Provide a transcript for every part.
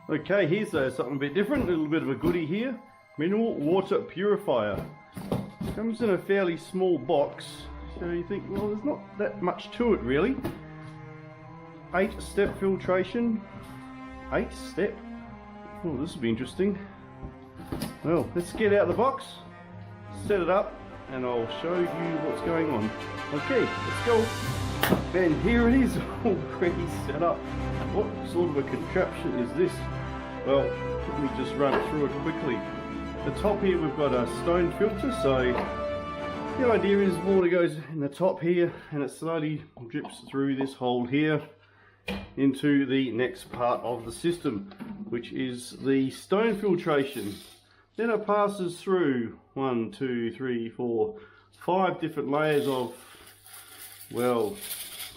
Okay, here's something a bit different, a little bit of a goodie here. Mineral water purifier. Comes in a fairly small box, so you think, well, there's not that much to it really. 8-step filtration. 8-step? Oh, this will be interesting. Well, let's get out of the box, set it up, and I'll show you what's going on. Okay, let's go. And here it is, already set up. What sort of a contraption is this? Well, let me just run through it quickly. At the top here we've got a stone filter, so the idea is water goes in the top here and it slowly drips through this hole here into the next part of the system, which is the stone filtration. Then it passes through 1, 2, 3, 4, 5 different layers of, well,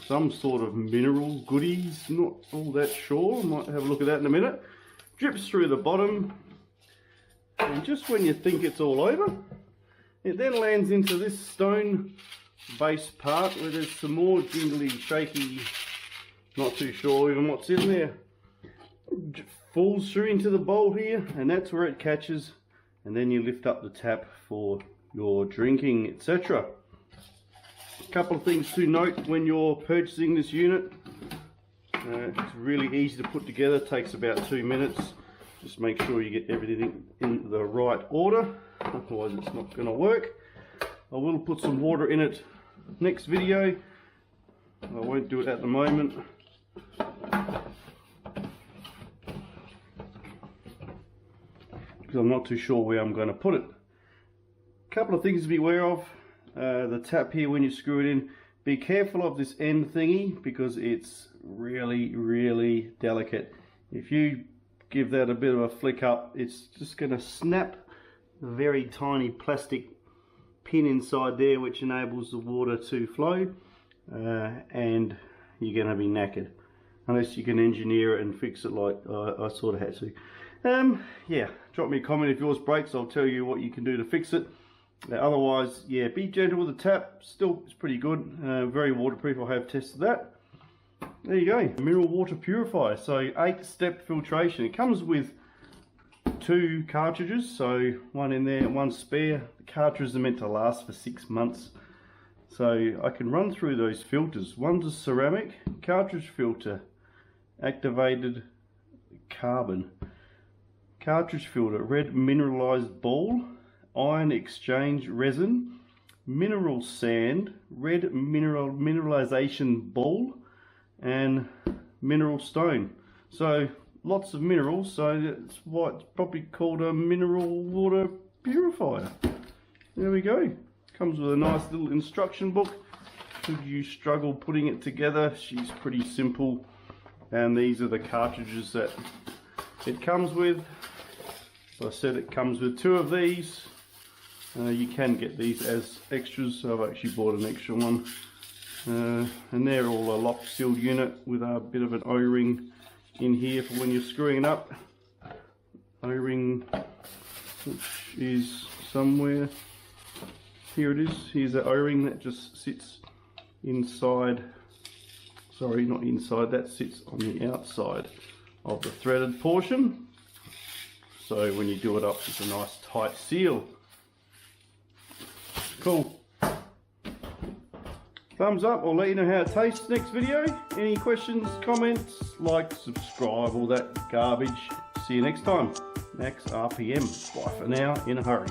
some sort of mineral goodies, not all that sure, might have a look at that in a minute. Drips through the bottom, and just when you think it's all over, it then lands into this stone base part where there's some more jingly, shaky, not too sure even what's in there. It falls through into the bowl here, and that's where it catches, and then you lift up the tap for your drinking, etc. A couple of things to note when you're purchasing this unit. It's really easy to put together, takes about 2 minutes. Just make sure you get everything in the right order, otherwise it's not going to work. I will put some water in it next video. I won't do it at the moment. Because I'm not too sure where I'm going to put it. A couple of things to be aware of. The tap here, when you screw it in, be careful of this end thingy because it's really delicate. If you give that a bit of a flick up, it's just going to snap a very tiny plastic pin inside there, which enables the water to flow, and you're going to be knackered unless you can engineer it and fix it like I sort of had to. Yeah, drop me a comment if yours breaks. I'll tell you what you can do to fix it. Otherwise, yeah, be gentle with the tap. Still, it's pretty good. Very waterproof. I have tested that. There you go, mineral water purifier. So 8-step filtration. It comes with 2 cartridges, so one in there and one spare. The cartridges are meant to last for 6 months. So I can run through those filters. One's a ceramic cartridge filter, activated carbon. Cartridge filter, red mineralized ball, ion exchange resin, mineral sand, red mineralization ball, and mineral stone. So lots of minerals, so that's why it's probably called a mineral water purifier. There we go. Comes with a nice little instruction book. Should you struggle putting it together, she's pretty simple. And these are the cartridges that it comes with. So I said it comes with 2 of these. You can get these as extras, so I've actually bought an extra one. And they're all a lock sealed unit with a bit of an O-ring in here for when you're screwing it up. O-ring, which is somewhere, here it is. Here's an O-ring that just sits inside, sorry, not inside, that sits on the outside of the threaded portion. So when you do it up, it's a nice tight seal. Cool. Thumbs up, I'll let you know how it tastes next video. Any questions, comments, like, subscribe, all that garbage. See you next time. Max RPM. Bye for now, in a hurry.